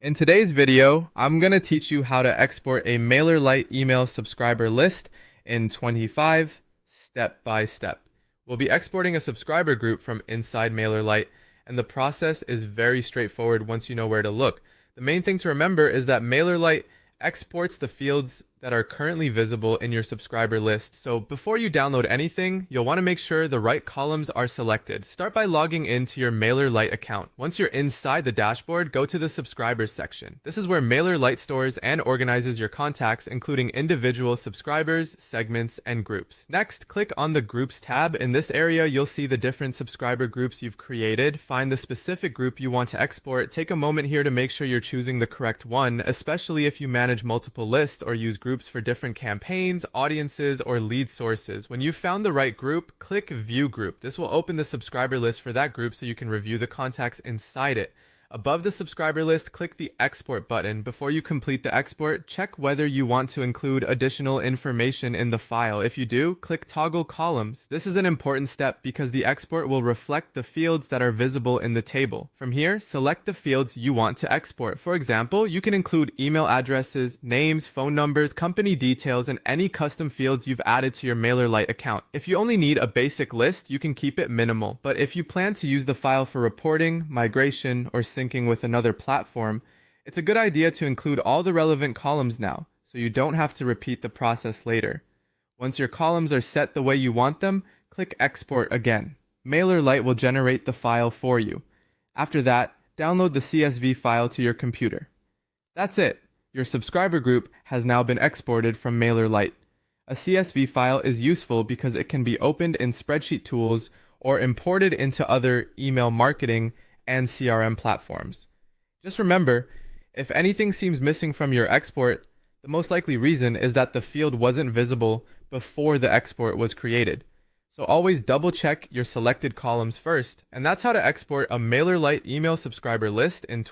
In today's video, I'm going to teach you how to export a Mailerlite email subscriber list in 25 step by step. We'll be exporting a subscriber group from inside Mailerlite, and the process is very straightforward once you know where to look. The main thing to remember is that Mailerlite exports the fields that are currently visible in your subscriber list. So before you download anything, you'll want to make sure the right columns are selected. Start by logging into your Mailerlite account. Once you're inside the dashboard, go to the subscribers section. This is where Mailerlite stores and organizes your contacts, including individual subscribers, segments, and groups. Next, click on the Groups tab. In this area, you'll see the different subscriber groups you've created. Find the specific group you want to export. Take a moment here to make sure you're choosing the correct one, especially if you manage multiple lists or use groups for different campaigns, audiences, or lead sources. When you've found the right group, click View Group. This will open the subscriber list for that group so you can review the contacts inside it. Above the subscriber list, click the Export button. Before you complete the export, check whether you want to include additional information in the file. If you do, click Toggle Columns. This is an important step because the export will reflect the fields that are visible in the table. From here, select the fields you want to export. For example, you can include email addresses, names, phone numbers, company details, and any custom fields you've added to your Mailerlite account. If you only need a basic list, you can keep it minimal. But if you plan to use the file for reporting, migration, or syncing with another platform, it's a good idea to include all the relevant columns now, so you don't have to repeat the process later. Once your columns are set the way you want them, click Export again. Mailerlite will generate the file for you. After that, download the CSV file to your computer. That's it. Your subscriber group has now been exported from Mailerlite. A CSV file is useful because it can be opened in spreadsheet tools or imported into other email marketing and CRM platforms. Just remember, if anything seems missing from your export, the most likely reason is that the field wasn't visible before the export was created. So always double check your selected columns first, and that's how to export a Mailerlite email subscriber list in